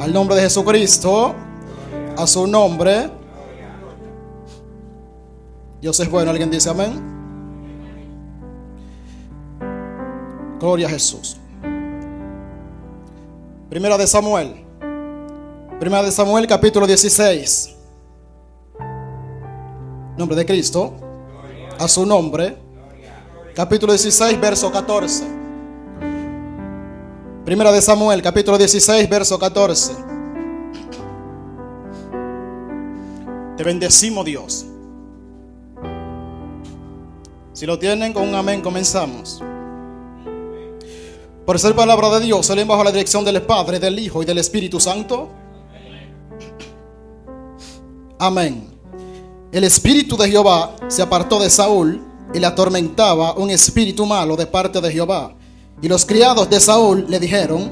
Al nombre de Jesucristo, a su nombre. Dios es bueno. ¿Alguien dice amén? Gloria a Jesús. Primera de Samuel capítulo 16. Nombre de Cristo, a su nombre. Capítulo 16, verso 14. Primera de Samuel, capítulo 16, verso 14. Te bendecimos, Dios. Si lo tienen, con un amén comenzamos. Por ser palabra de Dios, salimos bajo la dirección del Padre, del Hijo y del Espíritu Santo. Amén. El espíritu de Jehová se apartó de Saúl y le atormentaba un espíritu malo de parte de Jehová. Y los criados de Saúl le dijeron: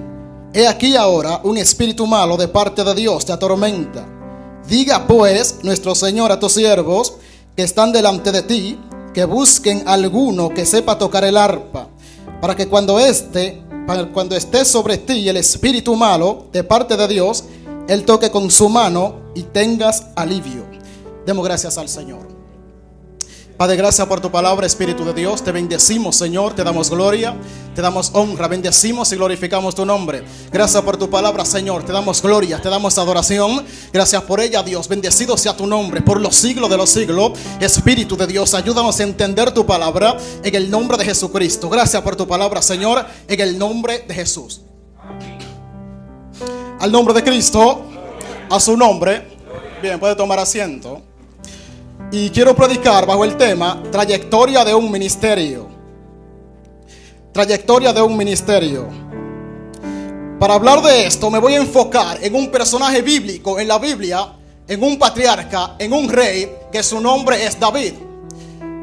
he aquí ahora un espíritu malo de parte de Dios te atormenta. Diga pues nuestro Señor a tus siervos que están delante de ti, que busquen alguno que sepa tocar el arpa, para que cuando esté sobre ti el espíritu malo de parte de Dios, él toque con su mano y tengas alivio. Demos gracias al Señor. Padre, gracias por tu palabra, Espíritu de Dios. Te bendecimos, Señor, te damos gloria, te damos honra, bendecimos y glorificamos tu nombre. Gracias por tu palabra, Señor, te damos gloria, te damos adoración. Gracias por ella, Dios, bendecido sea tu nombre por los siglos de los siglos. Espíritu de Dios, ayúdanos a entender tu palabra en el nombre de Jesucristo. Gracias por tu palabra, Señor, en el nombre de Jesús. Al nombre de Cristo, a su nombre. Bien, puede tomar asiento. Y quiero predicar bajo el tema trayectoria de un ministerio. Trayectoria de un ministerio. Para hablar de esto me voy a enfocar en un personaje bíblico en la Biblia, en un patriarca, en un rey, que su nombre es David.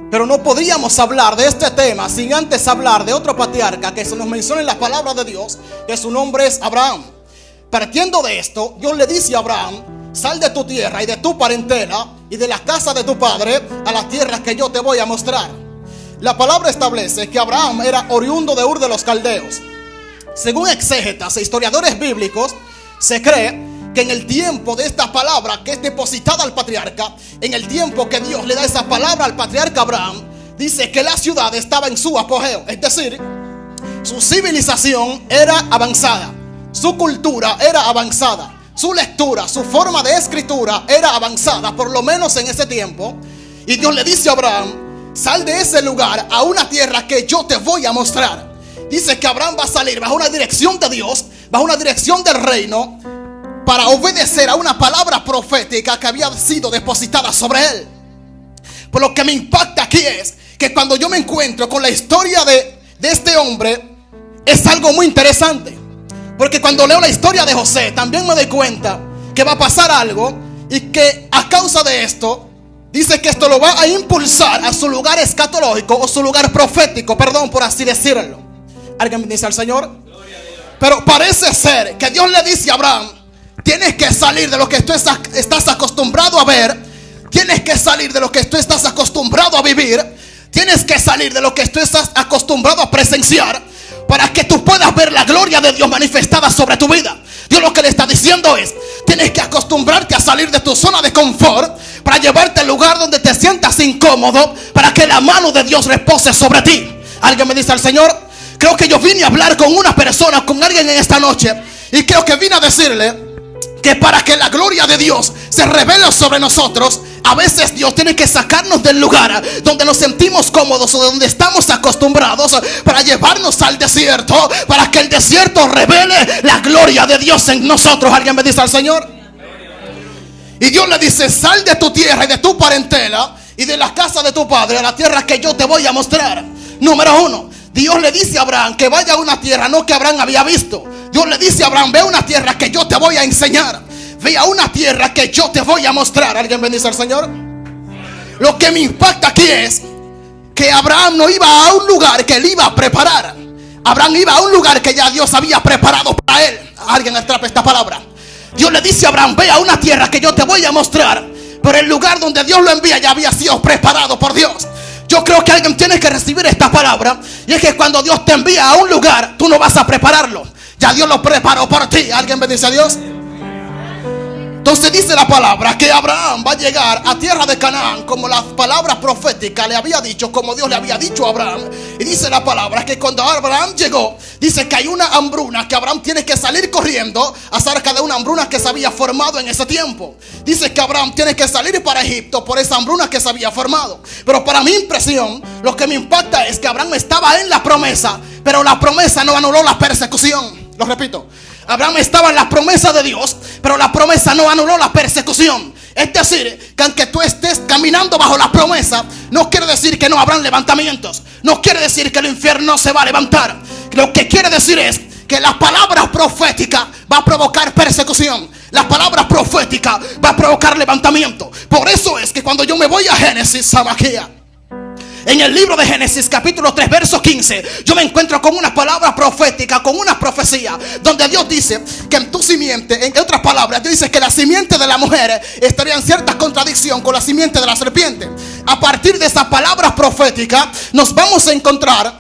Pero no podríamos hablar de este tema sin antes hablar de otro patriarca que se nos menciona en las palabras de Dios, que su nombre es Abraham. Partiendo de esto, Dios le dice a Abraham: sal de tu tierra y de tu parentela y de la casa de tu padre a las tierras que yo te voy a mostrar. La palabra establece que Abraham era oriundo de Ur de los Caldeos. Según exégetas e historiadores bíblicos, se cree que en el tiempo de esta palabra que es depositada al patriarca, en el tiempo que Dios le da esa palabra al patriarca Abraham, dice que la ciudad estaba en su apogeo. Es decir, su civilización era avanzada, su cultura era avanzada, su lectura, su forma de escritura era avanzada, por lo menos en ese tiempo. Y Dios le dice a Abraham: sal de ese lugar a una tierra que yo te voy a mostrar. Dice que Abraham va a salir bajo una dirección de Dios, bajo una dirección del reino, para obedecer a una palabra profética que había sido depositada sobre él. Por lo que me impacta aquí es que cuando yo me encuentro con la historia de este hombre, es algo muy interesante. Porque cuando leo la historia de José, también me doy cuenta que va a pasar algo, y que a causa de esto, dice que esto lo va a impulsar a su lugar escatológico, o su lugar profético, perdón, por así decirlo. ¿Alguien dice al Señor? Pero parece ser que Dios le dice a Abraham: tienes que salir de lo que tú estás acostumbrado a ver, tienes que salir de lo que tú estás acostumbrado a vivir, tienes que salir de lo que tú estás acostumbrado a presenciar, para que tú puedas ver la gloria de Dios manifestada sobre tu vida. Dios lo que le está diciendo es: tienes que acostumbrarte a salir de tu zona de confort para llevarte al lugar donde te sientas incómodo, para que la mano de Dios repose sobre ti. ¿Alguien me dice al Señor? Creo que yo vine a hablar con una persona, con alguien en esta noche, y creo que vine a decirle que para que la gloria de Dios se revele sobre nosotros, a veces Dios tiene que sacarnos del lugar donde nos sentimos cómodos o donde estamos acostumbrados, para llevarnos al desierto, para que el desierto revele la gloria de Dios en nosotros. ¿Alguien me dice al Señor? Y Dios le dice: sal de tu tierra y de tu parentela y de la casa de tu padre a la tierra que yo te voy a mostrar. Número uno, Dios le dice a Abraham que vaya a una tierra no que Abraham había visto. Dios le dice a Abraham: ve a una tierra que yo te voy a enseñar, ve a una tierra que yo te voy a mostrar. ¿Alguien bendice al Señor? Lo que me impacta aquí es que Abraham no iba a un lugar que él iba a preparar. Abraham iba a un lugar que ya Dios había preparado para él. Alguien atrapa esta palabra. Dios le dice a Abraham: ve a una tierra que yo te voy a mostrar, pero el lugar donde Dios lo envía ya había sido preparado por Dios. Yo creo que alguien tiene que recibir esta palabra, y es que cuando Dios te envía a un lugar, tú no vas a prepararlo, ya Dios lo preparó por ti. ¿Alguien bendice a Dios? Entonces dice la palabra que Abraham va a llegar a tierra de Canaán como la palabra profética le había dicho, como Dios le había dicho a Abraham. Y dice la palabra que cuando Abraham llegó, dice que hay una hambruna, que Abraham tiene que salir corriendo acerca de una hambruna que se había formado en ese tiempo. Dice que Abraham tiene que salir para Egipto por esa hambruna que se había formado. Pero para mi impresión, lo que me impacta es que Abraham estaba en la promesa, pero la promesa no anuló la persecución. Lo repito, Abraham estaba en la promesa de Dios, pero la promesa no anuló la persecución. Es decir, que aunque tú estés caminando bajo la promesa, no quiere decir que no habrán levantamientos. No quiere decir que el infierno se va a levantar. Lo que quiere decir es que la palabra profética va a provocar persecución. La palabra profética va a provocar levantamiento. Por eso es que cuando yo me voy a Génesis, Samaquía, en el libro de Génesis capítulo 3 verso 15, yo me encuentro con una palabra profética, con una profecía, donde Dios dice que en tu simiente, en otras palabras, Dios dice que la simiente de la mujer estaría en cierta contradicción con la simiente de la serpiente. A partir de esa palabra profética nos vamos a encontrar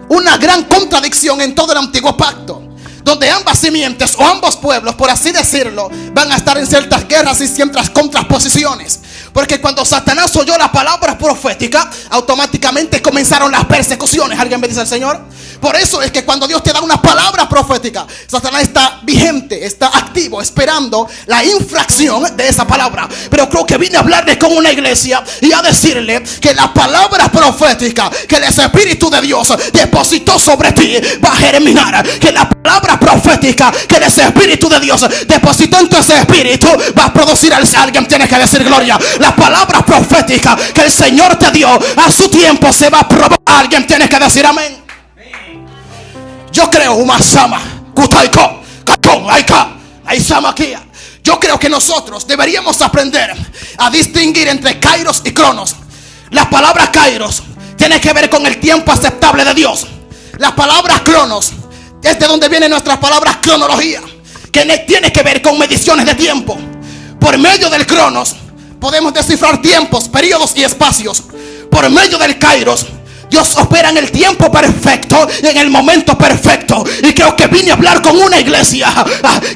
una gran contradicción en todo el antiguo pacto, donde ambas simientes o ambos pueblos, por así decirlo, van a estar en ciertas guerras y ciertas contraposiciones. Porque cuando Satanás oyó la palabra profética, automáticamente comenzaron las persecuciones. ¿Alguien me dice el Señor? Por eso es que cuando Dios te da una palabra profética, Satanás está vigente, está activo, esperando la infracción de esa palabra. Pero creo que vine a hablarle con una iglesia y a decirle que la palabra profética que el Espíritu de Dios depositó sobre ti va a germinar. Que la palabra profética que el Espíritu de Dios depositó en tu espíritu va a producir algo. Alguien tiene que decir gloria. La palabra profética que el Señor te dio a su tiempo se va a probar. Alguien tiene que decir amén. Yo creo, yo creo que nosotros deberíamos aprender a distinguir entre kairos y cronos. La palabra kairos tiene que ver con el tiempo aceptable de Dios. La palabra cronos es de donde viene nuestra palabra cronología, que tiene que ver con mediciones de tiempo. Por medio del cronos podemos descifrar tiempos, periodos y espacios. Por medio del kairos, Dios opera en el tiempo perfecto y en el momento perfecto. Y creo que vine a hablar con una iglesia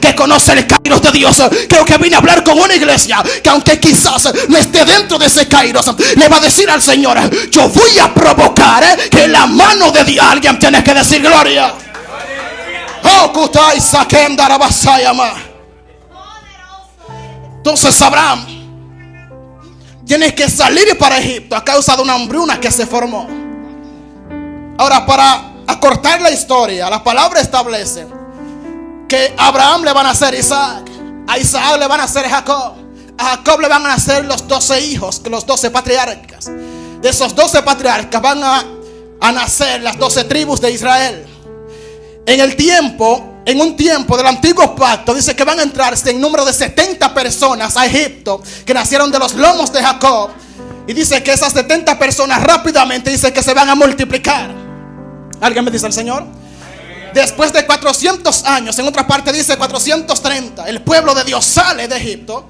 que conoce el kairos de Dios. Creo que vine a hablar con una iglesia que aunque quizás no esté dentro de ese kairos, le va a decir al Señor: yo voy a provocar que la mano de Dios. Alguien tiene que decir gloria. Entonces Abraham tiene que salir para Egipto a causa de una hambruna que se formó. Ahora, para acortar la historia, la palabra establece que a Abraham le van a nacer Isaac, a Isaac le van a nacer Jacob, a Jacob le van a nacer los 12 hijos, los 12 patriarcas. De esos 12 patriarcas van a nacer las 12 tribus de Israel. En un tiempo del antiguo pacto, dice que van a entrarse en número de 70 personas a Egipto, que nacieron de los lomos de Jacob. Y dice que esas 70 personas rápidamente dice que se van a multiplicar. ¿Alguien me dice el Señor? Después de 400 años, en otra parte dice 430, el pueblo de Dios sale de Egipto.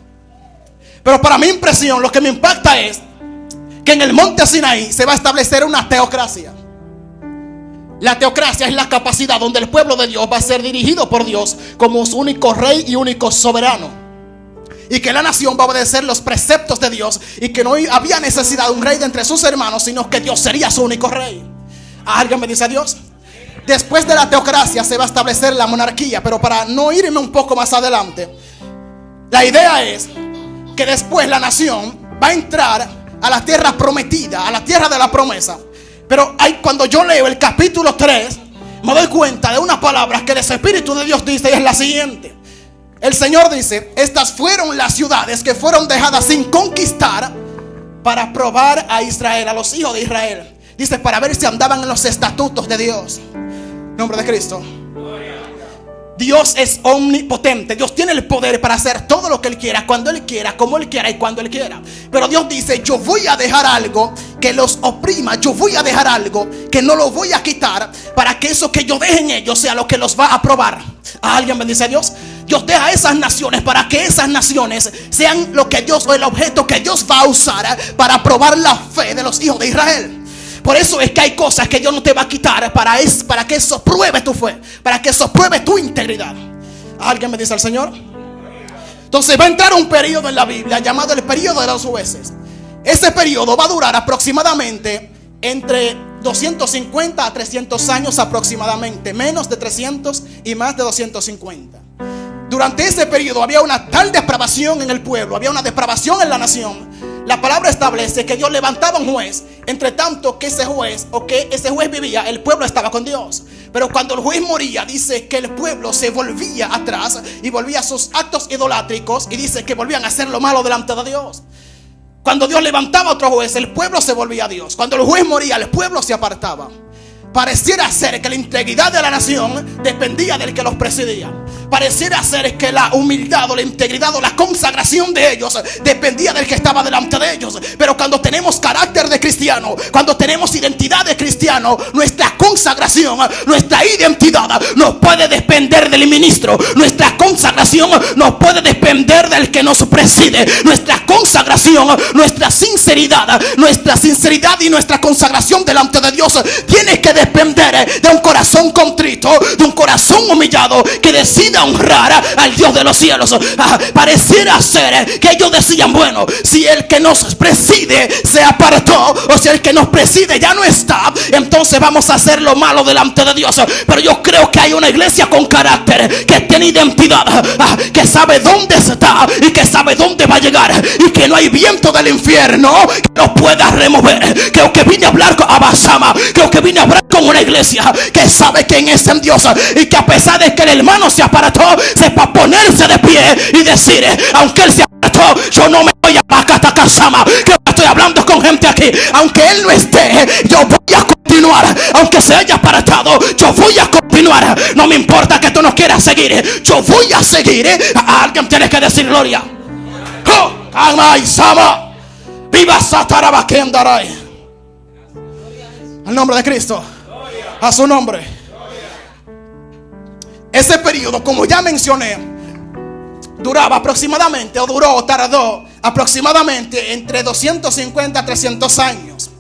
Pero para mi impresión, lo que me impacta es que en el monte Sinaí se va a establecer una teocracia. La teocracia es la capacidad donde el pueblo de Dios va a ser dirigido por Dios como su único rey y único soberano. Y que la nación va a obedecer los preceptos de Dios. Y que no había necesidad de un rey de entre sus hermanos, sino que Dios sería su único rey. ¿Alguien me dice Dios? Después de la teocracia se va a establecer la monarquía. Pero para no irme un poco más adelante, la idea es que después la nación va a entrar a la tierra prometida, a la tierra de la promesa. Pero cuando yo leo el capítulo 3, me doy cuenta de una palabra que el Espíritu de Dios dice, y es la siguiente. El Señor dice: estas fueron las ciudades que fueron dejadas sin conquistar para probar a Israel, a los hijos de Israel. Dice, para ver si andaban en los estatutos de Dios. En nombre de Cristo. Dios es omnipotente. Dios tiene el poder para hacer todo lo que Él quiera, cuando Él quiera, como Él quiera y cuando Él quiera. Pero Dios dice: yo voy a dejar algo que los oprima. Yo voy a dejar algo que no lo voy a quitar, para que eso que yo deje en ellos sea lo que los va a probar. ¿A alguien bendice a Dios? Dios deja esas naciones para que esas naciones sean lo que Dios, o el objeto que Dios va a usar para probar la fe de los hijos de Israel. Por eso es que hay cosas que Dios no te va a quitar para que eso pruebe tu fe, para que eso pruebe tu integridad. ¿Alguien me dice el Señor? Entonces va a entrar un periodo en la Biblia llamado el periodo de los jueces. Ese periodo va a durar aproximadamente entre 250 a 300 años aproximadamente. Menos de 300 y más de 250. Durante ese periodo había una tal depravación en el pueblo, había una depravación en la nación. La palabra establece que Dios levantaba un juez. Entre tanto que ese juez vivía, el pueblo estaba con Dios. Pero cuando el juez moría, dice que el pueblo se volvía atrás y volvía a sus actos idolátricos, y dice que volvían a hacer lo malo delante de Dios. Cuando Dios levantaba otro juez, el pueblo se volvía a Dios. Cuando el juez moría, el pueblo se apartaba. Pareciera ser que la integridad de la nación dependía del que los presidía. Pareciera ser que la humildad o la integridad o la consagración de ellos dependía del que estaba delante de ellos. Pero cuando tenemos carácter de cristiano, cuando tenemos identidad de cristiano, nuestra consagración, nuestra identidad no puede depender del ministro. Nuestra consagración no puede depender del que nos preside. Nuestra consagración, nuestra sinceridad y nuestra consagración delante de Dios tiene que depender de un corazón contrito, de un corazón humillado que decida honrar al Dios de los cielos. Pareciera ser que ellos decían: bueno, si el que nos preside se apartó, o si el que nos preside ya no está, entonces vamos a hacer lo malo delante de Dios. Pero yo creo que hay una iglesia con carácter, que tiene identidad, que sabe dónde está y que sabe dónde va a llegar, y que no hay viento del infierno que nos pueda remover. Creo que vine a hablar con Abasama, creo que vine a hablar con una iglesia que sabe quién es en Dios, y que a pesar de que el hermano se apartó, sepa ponerse de pie y decir: aunque él se apartó, yo no me voy a Macatacasama. Que estoy hablando con gente aquí. Aunque él no esté, yo voy a continuar. Aunque se haya apartado, yo voy a continuar. No me importa que tú no quieras seguir, yo voy a seguir. A alguien tiene que decir gloria. Viva Satarabakendaray. Al nombre de Cristo. A su nombre. Ese periodo, como ya mencioné, duraba aproximadamente, o tardó aproximadamente entre 250 a 300 años.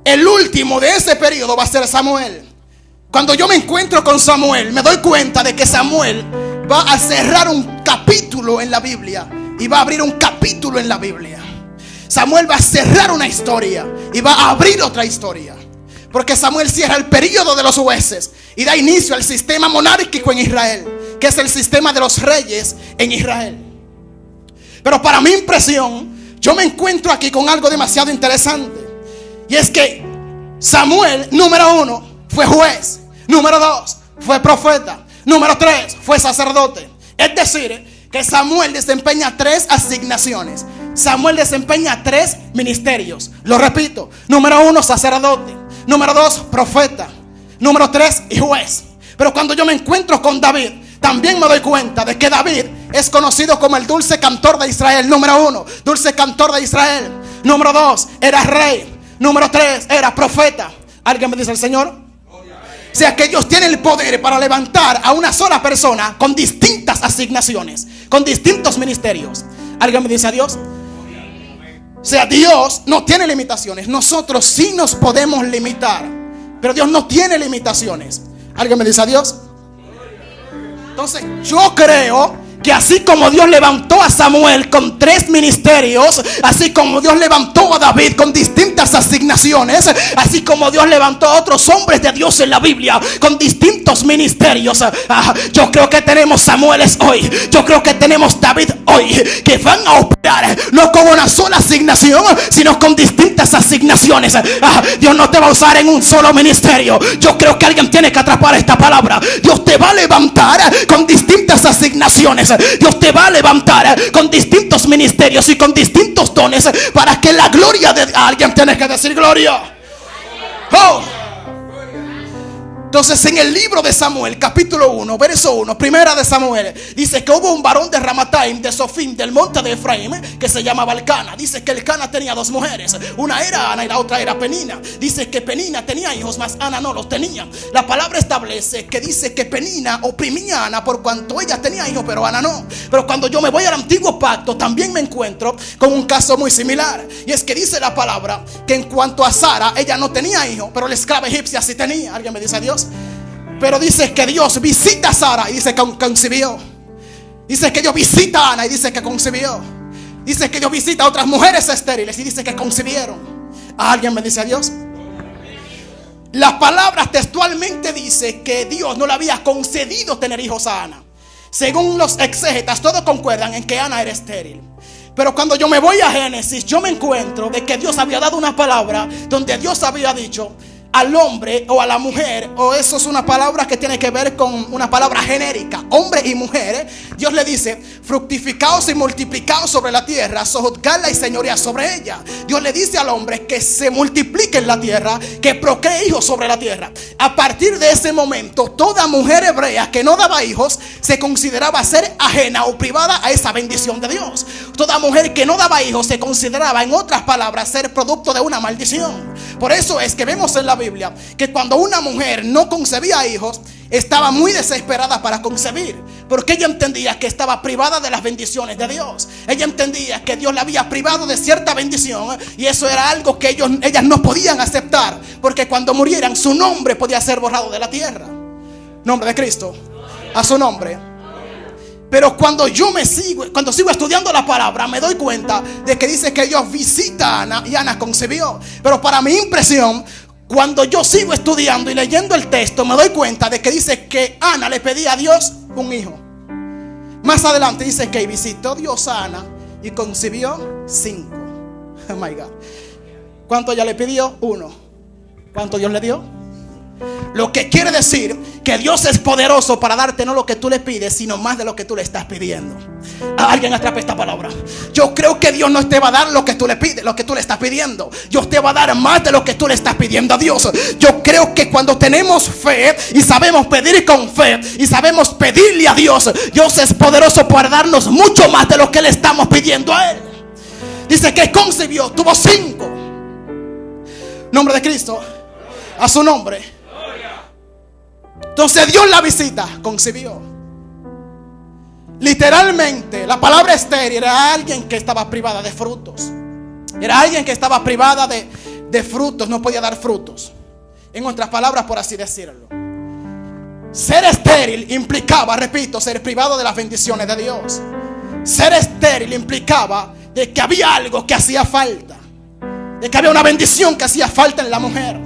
El último de ese periodo va a ser Samuel. Cuando yo me encuentro con Samuel, me doy cuenta de que Samuel va a cerrar un capítulo en la Biblia y va a abrir un capítulo en la Biblia. Samuel va a cerrar una historia y va a abrir otra historia. Porque Samuel cierra el periodo de los jueces y da inicio al sistema monárquico en Israel, que es el sistema de los reyes en Israel. Pero para mi impresión, yo me encuentro aquí con algo demasiado interesante. Y es que Samuel, número 1, fue juez. Número 2, fue profeta. Número 3, fue sacerdote. Es decir, que Samuel desempeña 3 asignaciones. Samuel desempeña 3 ministerios. Lo repito: número 1, sacerdote. Número 2, profeta. Número 3, y juez. Pero cuando yo me encuentro con David, también me doy cuenta de que David es conocido como el dulce cantor de Israel. Número 1, dulce cantor de Israel. Número 2, era rey. Número 3, era profeta. ¿Alguien me dice el Señor? O sea que ellos tienen el poder para levantar a una sola persona con distintas asignaciones, con distintos ministerios. ¿Alguien me dice a Dios? O sea, Dios no tiene limitaciones. Nosotros sí nos podemos limitar, pero Dios no tiene limitaciones. ¿Alguien me dice a Dios? Entonces yo creo que así como Dios levantó a Samuel con 3 ministerios, así como Dios levantó a David con distintas asignaciones, así como Dios levantó a otros hombres de Dios en la Biblia con distintos ministerios, yo creo que tenemos Samueles hoy, yo creo que tenemos David hoy, que van a operar no con una sola asignación, sino con distintas asignaciones. Dios no te va a usar en un solo ministerio. Yo creo que alguien tiene que atrapar esta palabra. Dios te va a levantar con distintas asignaciones. Dios te va a levantar con distintos ministerios y con distintos dones, para que la gloria de alguien tiene que decir gloria. Oh. Entonces en el libro de Samuel, capítulo 1, verso 1, primera de Samuel, dice que hubo un varón de Ramataim, de Sofim, del monte de Efraín, que se llamaba Elcana. Dice que Elcana tenía 2 mujeres, una era Ana y la otra era Penina. Dice que Penina tenía hijos, mas Ana no los tenía. La palabra establece que dice que Penina oprimía a Ana por cuanto ella tenía hijos, pero Ana no. Pero cuando yo me voy al antiguo pacto, también me encuentro con un caso muy similar. Y es que dice la palabra que en cuanto a Sara, ella no tenía hijos, pero la esclava egipcia sí tenía. ¿Alguien me dice a Dios? Pero dice que Dios visita a Sara y dice que concibió. Dice que Dios visita a Ana y dice que concibió. Dice que Dios visita a otras mujeres estériles y dice que concibieron. ¿Alguien me dice a Dios? Las palabras textualmente dice que Dios no le había concedido tener hijos a Ana. Según los exégetas, todos concuerdan en que Ana era estéril. Pero cuando yo me voy a Génesis, yo me encuentro de que Dios había dado una palabra donde Dios había dicho al hombre o a la mujer, o eso es una palabra que tiene que ver con una palabra genérica, hombre y mujer. Dios le dice: fructificaos y multiplicaos sobre la tierra, sojuzgadla y señoread sobre ella. Dios le dice al hombre que se multiplique en la tierra, que procree hijos sobre la tierra. A partir de ese momento, toda mujer hebrea que no daba hijos se consideraba ser ajena o privada a esa bendición de Dios. Toda mujer que no daba hijos se consideraba, en otras palabras, ser producto de una maldición. Por eso es que vemos en la Biblia que cuando una mujer no concebía hijos, estaba muy desesperada para concebir, porque ella entendía que estaba privada de las bendiciones de Dios. Ella entendía que Dios la había privado de cierta bendición, y eso era algo que ellas no podían aceptar, porque cuando murieran su nombre podía ser borrado de la tierra. Nombre de Cristo, a su nombre. Pero cuando sigo estudiando la palabra, me doy cuenta de que dice que Dios visita a Ana y Ana concibió. Pero para mi impresión, cuando yo sigo estudiando y leyendo el texto, me doy cuenta de que dice que Ana le pedía a Dios un hijo. Más adelante dice que visitó Dios a Ana y concibió 5. Oh my God. ¿Cuánto ella le pidió? 1. ¿Cuánto Dios le dio? Lo que quiere decir que Dios es poderoso para darte no lo que tú le pides, sino más de lo que tú le estás pidiendo. Alguien atrape esta palabra. Yo creo que Dios no te va a dar lo que tú le pides, lo que tú le estás pidiendo. Dios te va a dar más de lo que tú le estás pidiendo a Dios. Yo creo que cuando tenemos fe y sabemos pedir con fe y sabemos pedirle a Dios, Dios es poderoso para darnos mucho más de lo que le estamos pidiendo a Él. Dice que concibió, tuvo 5. Nombre de Cristo, a su nombre. Entonces Dios la visita, concibió. Literalmente, la palabra estéril era alguien que estaba privada de frutos. Era alguien que estaba privada de frutos, no podía dar frutos. En otras palabras, por así decirlo. Ser estéril implicaba, repito, ser privado de las bendiciones de Dios. Ser estéril implicaba de que había algo que hacía falta, de que había una bendición que hacía falta en la mujer.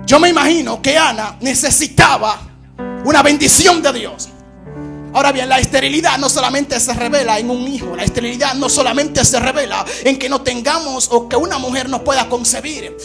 Yo me imagino que Ana necesitaba una bendición de Dios. Ahora bien, la esterilidad no solamente se revela en un hijo. La esterilidad no solamente se revela en que no tengamos o que una mujer no pueda concebir.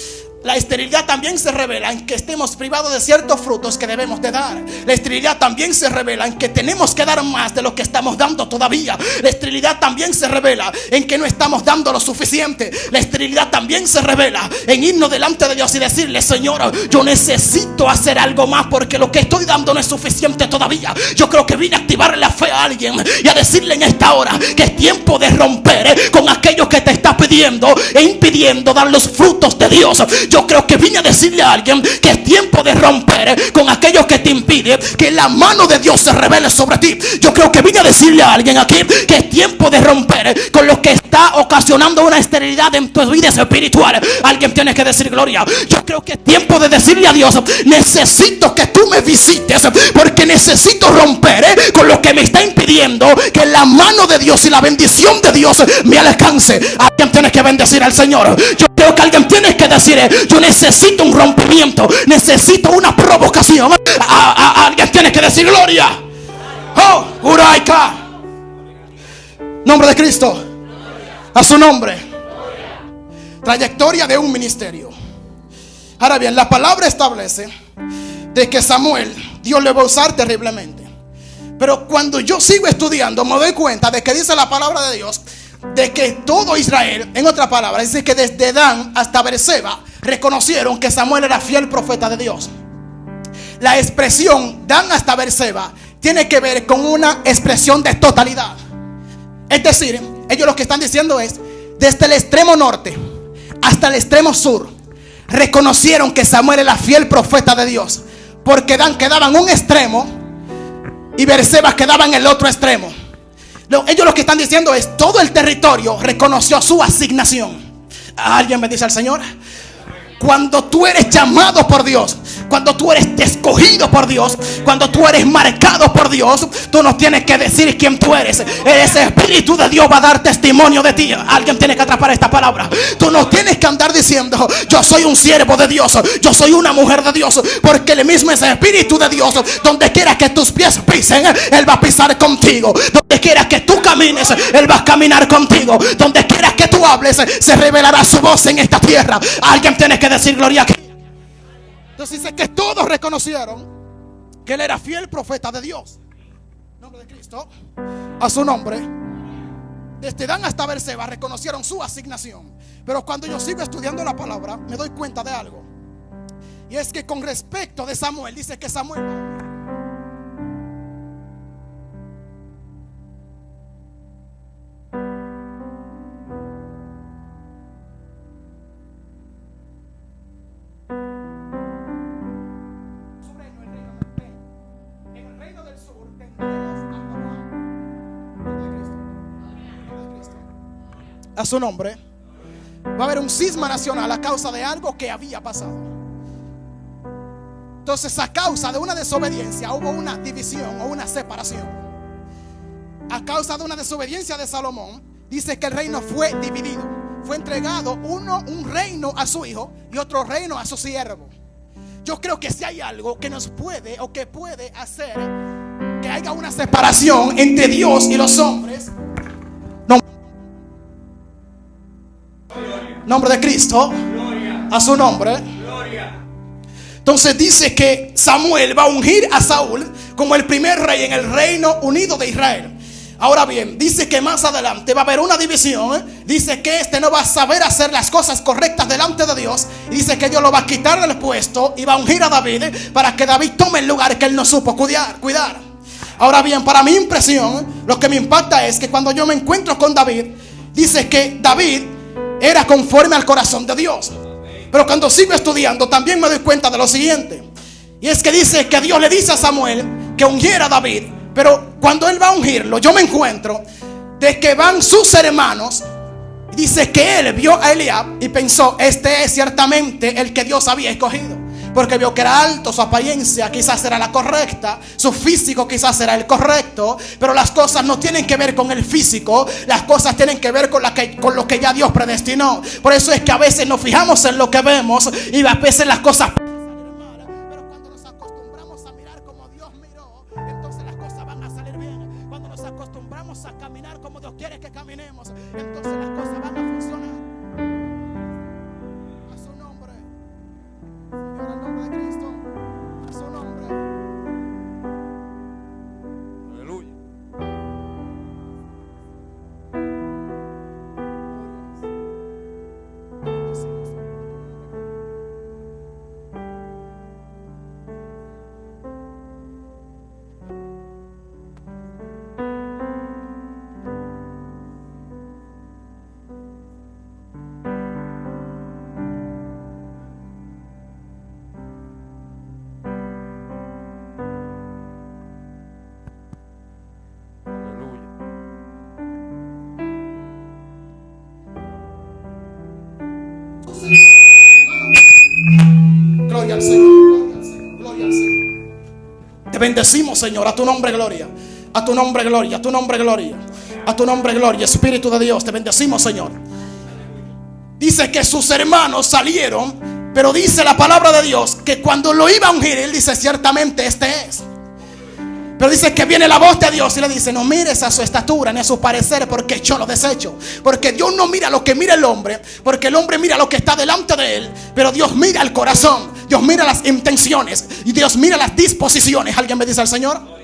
La esterilidad también se revela en que estemos privados de ciertos frutos que debemos de dar. La esterilidad también se revela en que tenemos que dar más de lo que estamos dando todavía. La esterilidad también se revela en que no estamos dando lo suficiente. La esterilidad también se revela en irnos delante de Dios y decirle: Señor, yo necesito hacer algo más porque lo que estoy dando no es suficiente todavía. Yo creo que vine a activar la fe a alguien y a decirle en esta hora que es tiempo de romper con aquello que te está pidiendo e impidiendo dar los frutos de Dios. Yo creo que vine a decirle a alguien que es tiempo de romper con aquello que te impide que la mano de Dios se revele sobre ti. Yo creo que vine a decirle a alguien aquí que es tiempo de romper con lo que está ocasionando una esterilidad en tu vida espiritual. Alguien tiene que decir gloria. Yo creo que es tiempo de decirle a Dios: necesito que tú me visites porque necesito romper con lo que me está impidiendo que la mano de Dios y la bendición de Dios me alcance. Alguien tiene que bendecir al Señor. Yo creo que alguien tiene que decir: yo necesito un rompimiento, necesito una provocación. Alguien tiene que decir gloria. Oh, Uraika. Nombre de Cristo, a su nombre. Trayectoria de un ministerio. Ahora bien, la palabra establece de que Samuel, Dios le va a usar terriblemente. Pero cuando yo sigo estudiando, me doy cuenta de que dice la palabra de Dios de que todo Israel, en otra palabra, dice que desde Dan hasta Beerseba reconocieron que Samuel era fiel profeta de Dios. La expresión Dan hasta Beerseba tiene que ver con una expresión de totalidad. Es decir, ellos lo que están diciendo es: desde el extremo norte hasta el extremo sur reconocieron que Samuel era fiel profeta de Dios, porque Dan quedaba en un extremo y Beerseba quedaba en el otro extremo. Ellos lo que están diciendo es: todo el territorio reconoció su asignación. ¿Alguien me dice al Señor? Cuando tú eres llamado por Dios, Cuando tú eres escogido por Dios, cuando tú eres marcado por Dios, tú no tienes que decir quién tú eres. Ese Espíritu de Dios va a dar testimonio de ti. Alguien tiene que atrapar esta palabra. Tú no tienes que andar diciendo: yo soy un siervo de Dios, yo soy una mujer de Dios, porque el mismo es el Espíritu de Dios. Donde quiera que tus pies pisen, Él va a pisar contigo. Donde quiera que tú camines, Él va a caminar contigo. Donde quiera que tú hables, se revelará su voz en esta tierra. Alguien tiene que decir gloria a Cristo. Entonces dice que todos reconocieron que Él era fiel profeta de Dios. En nombre de Cristo, a su nombre. Desde Dan hasta Berseba reconocieron su asignación. Pero cuando yo sigo estudiando la palabra, me doy cuenta de algo. Y es que con respecto de Samuel, dice que Samuel a su nombre, va a haber un cisma nacional a causa de algo que había pasado. Entonces, a causa de una desobediencia hubo una división o una separación. A causa de una desobediencia de Salomón, dice que el reino fue dividido. Fue entregado un reino a su hijo y otro reino a su siervo. Yo creo que si hay algo que nos puede o que puede hacer que haya una separación entre Dios y los hombres, nombre de Cristo, a su nombre. Entonces dice que Samuel va a ungir a Saúl como el primer rey en el reino unido de Israel. Ahora bien, dice que más adelante va a haber una división. Dice que este no va a saber hacer las cosas correctas delante de Dios. Y dice que Dios lo va a quitar del puesto y va a ungir a David para que David tome el lugar que él no supo cuidar. Ahora bien, para mi impresión, lo que me impacta es que cuando yo me encuentro con David, dice que David era conforme al corazón de Dios. Pero cuando sigo estudiando también me doy cuenta de lo siguiente. Y es que dice que Dios le dice a Samuel que ungiera a David. Pero cuando él va a ungirlo, yo me encuentro de que van sus hermanos. Dice que él vio a Eliab y pensó: este es ciertamente el que Dios había escogido. Porque vio que era alto, su apariencia quizás era la correcta, su físico quizás era el correcto. Pero las cosas no tienen que ver con el físico, las cosas tienen que ver con lo que ya Dios predestinó. Por eso es que a veces nos fijamos en lo que vemos y a veces las cosas pueden salir mal. Pero cuando nos acostumbramos a mirar como Dios miró, entonces las cosas van a salir bien. Cuando nos acostumbramos a caminar como Dios quiere que caminemos, entonces las cosas van a funcionar. A su nombre. Señor, al nombre de Cristo, a su nombre. Aleluya. Gloria al Señor, gloria al Señor. Te bendecimos, Señor, a tu nombre gloria. A tu nombre gloria, a tu nombre gloria. A tu nombre gloria, Espíritu de Dios, te bendecimos, Señor. Dice que sus hermanos salieron, pero dice la palabra de Dios que cuando lo iba a ungir, él dice: ciertamente este es. Pero dice que viene la voz de Dios y le dice: no mires a su estatura ni a su parecer, porque yo lo desecho. Porque Dios no mira lo que mira el hombre, porque el hombre mira lo que está delante de él, pero Dios mira el corazón, Dios mira las intenciones y Dios mira las disposiciones. ¿Alguien me dice al Señor?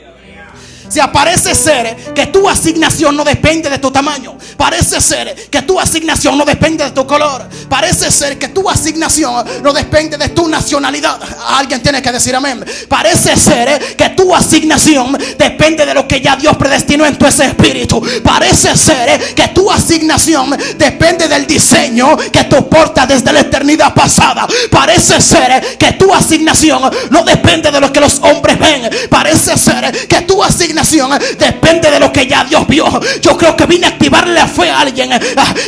Si parece ser que tu asignación no depende de tu tamaño, parece ser que tu asignación no depende de tu color, parece ser que tu asignación no depende de tu nacionalidad. Alguien tiene que decir amén. Parece ser que tu asignación depende de lo que ya Dios predestinó en tu espíritu. Parece ser que tu asignación depende del diseño que tú portas desde la eternidad pasada. Parece ser que tu asignación no depende de lo que los hombres ven. Parece ser que tu asignación asignación depende de lo que ya Dios vio. Yo creo que vine a activarle la fe a alguien.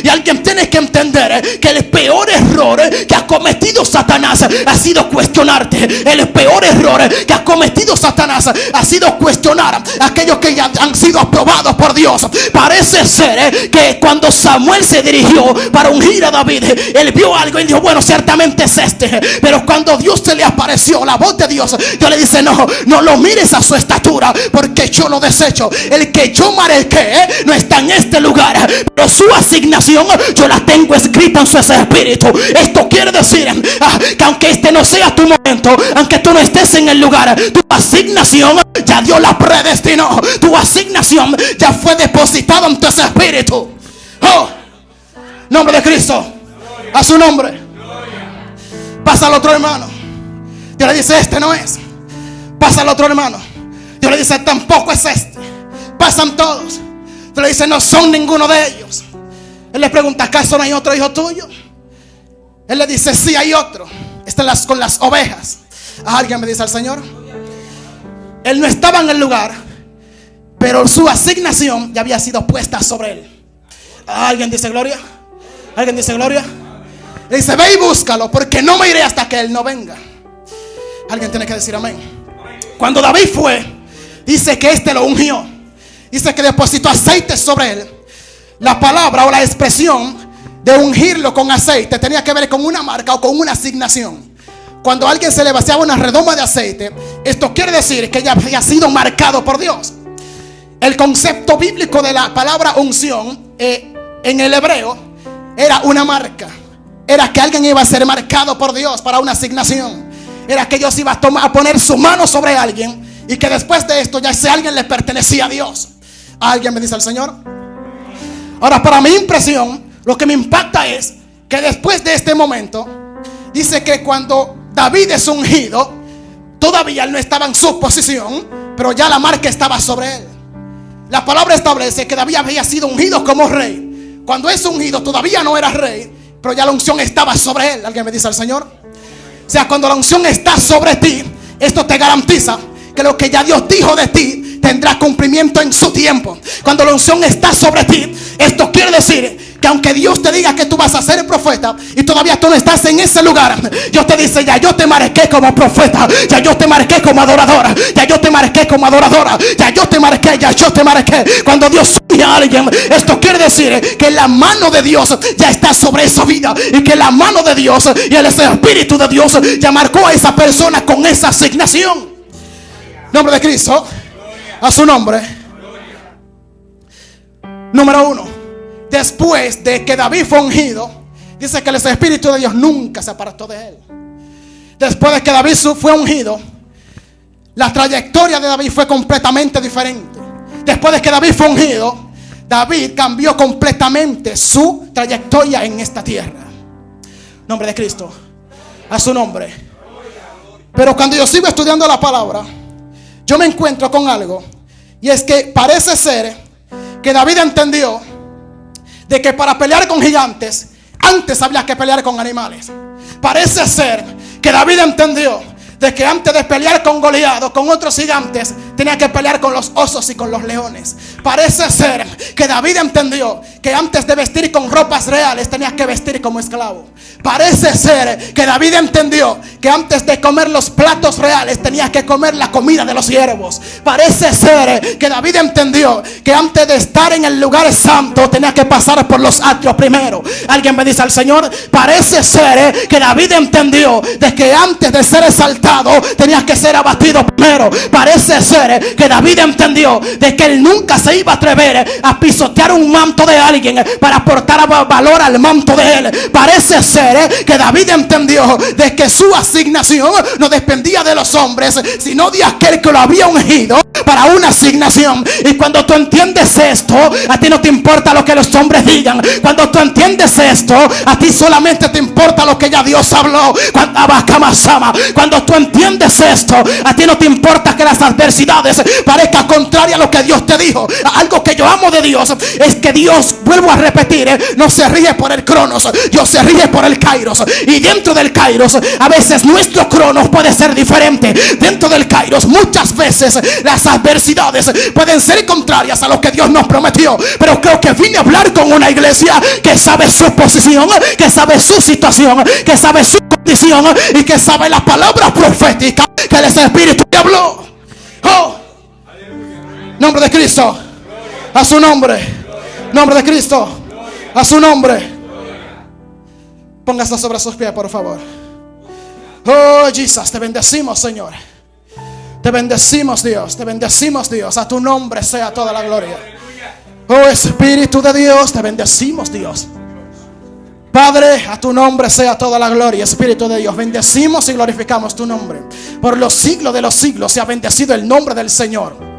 Y alguien tiene que entender que el peor error que ha cometido Satanás ha sido cuestionarte. El peor error que ha cometido Satanás ha sido cuestionar a aquellos que ya han sido aprobados por Dios. Parece ser que cuando Samuel se dirigió para ungir a David, él vio algo y dijo, bueno, ciertamente es este. Pero cuando Dios se le apareció, la voz de Dios le dice, no lo mires a su estatura, porque yo lo desecho. El que yo marqué no está en este lugar, pero su asignación yo la tengo escrita en su espíritu. Esto quiere decir que aunque este no sea tu momento, aunque tú no estés en el lugar, tu asignación ya Dios la predestinó. Tu asignación ya fue depositada en tu espíritu. Oh, nombre de Cristo, a su nombre. Pasa al otro hermano. Dios le dice, este no es. Pasa al otro hermano. Dios le dice, tampoco es este. Pasan todos. Dios le dice, no son ninguno de ellos. Él le pregunta, ¿acaso no hay otro hijo tuyo? Él le dice, sí hay otro. Está con las ovejas. Alguien me dice al Señor. Él no estaba en el lugar, pero su asignación ya había sido puesta sobre él. ¿Alguien dice gloria? ¿Alguien dice gloria? Le dice, ve y búscalo, porque no me iré hasta que él no venga. Alguien tiene que decir amén. Cuando David fue, dice que este lo ungió. Dice que depositó aceite sobre él. La palabra o la expresión de ungirlo con aceite tenía que ver con una marca o con una asignación. Cuando a alguien se le vaciaba una redoma de aceite, esto quiere decir que ya había sido marcado por Dios. El concepto bíblico de la palabra unción en el hebreo era una marca. Era que alguien iba a ser marcado por Dios para una asignación. Era que Dios iba a poner su mano sobre alguien, y que después de esto ya ese alguien le pertenecía a Dios. ¿Alguien me dice al Señor? Ahora, para mi impresión, lo que me impacta es que después de este momento, dice que cuando David es ungido, todavía él no estaba en su posición, pero ya la marca estaba sobre él. La palabra establece que David había sido ungido como rey. Cuando es ungido todavía no era rey, pero ya la unción estaba sobre él. ¿Alguien me dice al Señor? O sea, cuando la unción está sobre ti, esto te garantiza que lo que ya Dios dijo de ti tendrá cumplimiento en su tiempo. Cuando la unción está sobre ti, esto quiere decir que aunque Dios te diga que tú vas a ser profeta y todavía tú no estás en ese lugar, Dios te dice, ya yo te marqué como profeta, ya yo te marqué como adoradora, ya yo te marqué como adoradora, ya yo te marqué, ya yo te marqué. Cuando Dios unge a alguien, esto quiere decir que la mano de Dios ya está sobre esa vida, y que la mano de Dios y el Espíritu de Dios ya marcó a esa persona con esa asignación. Nombre de Cristo, a su nombre. Número 1. Después de que David fue ungido, dice que el Espíritu de Dios nunca se apartó de él. Después de que David fue ungido, la trayectoria de David fue completamente diferente. Después de que David fue ungido, David cambió completamente su trayectoria en esta tierra. Nombre de Cristo, a su nombre. Pero cuando yo sigo estudiando la palabra, yo me encuentro con algo, y es que parece ser que David entendió de que para pelear con gigantes, antes había que pelear con animales. Parece ser que David entendió de que antes de pelear con Goliat o con otros gigantes, tenía que pelear con los osos y con los leones. Parece ser que David entendió que antes de vestir con ropas reales, tenía que vestir como esclavo. Parece ser que David entendió que antes de comer los platos reales, tenía que comer la comida de los siervos. Parece ser que David entendió que antes de estar en el lugar santo, tenía que pasar por los atrios primero. Alguien me dice al Señor. Parece ser que David entendió de que antes de ser exaltado, tenía que ser abatido primero. Parece ser que David entendió de que él nunca se iba a atrever a pisotear un manto de alguien para aportar valor al manto de él. Parece ser que David entendió de que su asignación no dependía de los hombres, sino de aquel que lo había ungido para una asignación. Y cuando tú entiendes esto, a ti no te importa lo que los hombres digan. Cuando tú entiendes esto, a ti solamente te importa lo que ya Dios habló. Cuando tú entiendes esto, a ti no te importa que las adversidades adversidades parezca contraria a lo que Dios te dijo. Algo que yo amo de Dios es que Dios, vuelvo a repetir, no se rige por el cronos, Dios se rige por el kairos. Y dentro del kairos, a veces nuestro cronos puede ser diferente. Dentro del kairos, muchas veces las adversidades pueden ser contrarias a lo que Dios nos prometió. Pero creo que vine a hablar con una iglesia que sabe su posición, que sabe su situación, que sabe su condición y que sabe las palabras proféticas que el Espíritu te habló. Oh, nombre de Cristo, a su nombre. Nombre de Cristo, a su nombre. Póngase sobre sus pies, por favor. Oh, Jesús, te bendecimos, Señor. Te bendecimos, Dios. Te bendecimos, Dios. A tu nombre sea toda la gloria. Oh, Espíritu de Dios, te bendecimos, Dios. Padre, a tu nombre sea toda la gloria. Espíritu de Dios, bendecimos y glorificamos tu nombre. Por los siglos de los siglos se ha bendecido el nombre del Señor.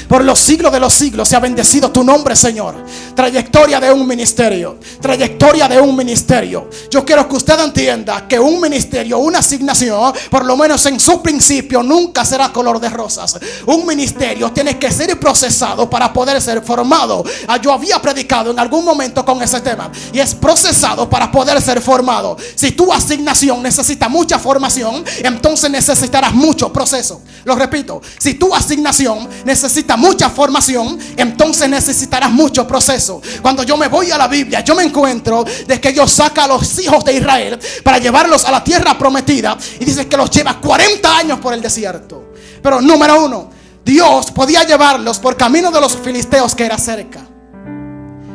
Por los siglos de los siglos se ha bendecido tu nombre, Señor. Trayectoria de un ministerio. Trayectoria de un ministerio. Yo quiero que usted entienda que un ministerio, una asignación, por lo menos en su principio, nunca será color de rosas. Un ministerio tiene que ser procesado para poder ser formado. Yo había predicado en algún momento con ese tema. Y es procesado para poder ser formado. Si tu asignación necesita mucha formación, entonces necesitarás mucho proceso. Lo repito, si tu asignación necesita mucha formación, entonces necesitarás mucho proceso. Cuando yo me voy a la Biblia, yo me encuentro de que Dios saca a los hijos de Israel para llevarlos a la tierra prometida, y dice que los lleva 40 años por el desierto. Pero número uno, Dios podía llevarlos por camino de los filisteos, que era cerca,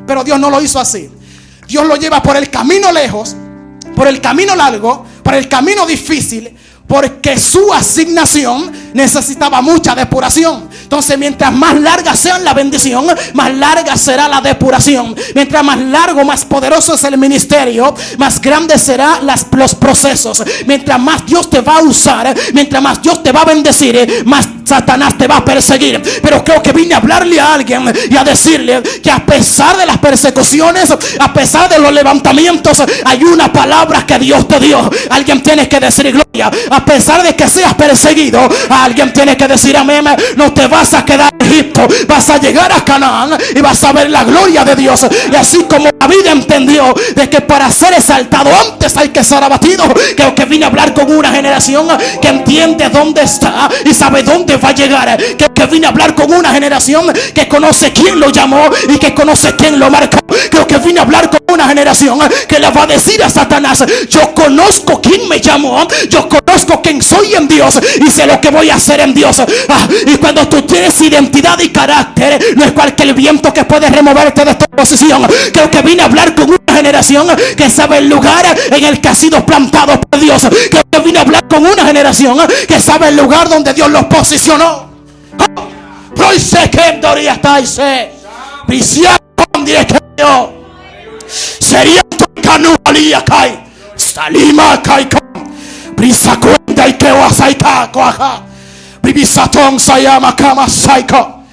pero Dios no lo hizo así. Dios lo lleva por el camino lejos, por el camino largo, por el camino difícil, porque su asignación necesitaba mucha depuración. Entonces, mientras más larga sea la bendición, más larga será la depuración. Mientras más largo, más poderoso es el ministerio, más grandes serán los procesos. Mientras más Dios te va a usar, mientras más Dios te va a bendecir, más Satanás te va a perseguir. Pero creo que vine a hablarle a alguien y a decirle que a pesar de las persecuciones, a pesar de los levantamientos, hay una palabra que Dios te dio. Alguien tiene que decir gloria. A pesar de que seas perseguido, alguien tiene que decir amén. No te vas a quedar en Egipto, vas a llegar a Canaán y vas a ver la gloria de Dios. Y así como David entendió de que para ser exaltado antes hay que ser abatido, creo que vine a hablar con una generación que entiende dónde está y sabe dónde va a llegar. Creo que vine a hablar con una generación que conoce quién lo llamó y que conoce quién lo marcó. Creo que vine a hablar con una generación que le va a decir a Satanás: yo conozco quién me llamó, yo conozco quién soy en Dios y sé lo que voy a hacer en Dios. Y cuando tú tienes identidad y carácter, no es cualquier viento que puede removerte de esta posición. Creo que vine a hablar con una generación que sabe el lugar en el que ha sido plantado por Dios. Creo que vine a hablar con una generación que sabe el lugar donde Dios los posicionó. Sería tu canualía kai salima kai brisa cuenta y que wasaika coaja bribisatón sayama kama saiko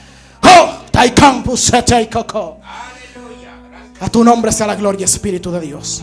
tai campus sete coco. A tu nombre sea la gloria, Espíritu de Dios.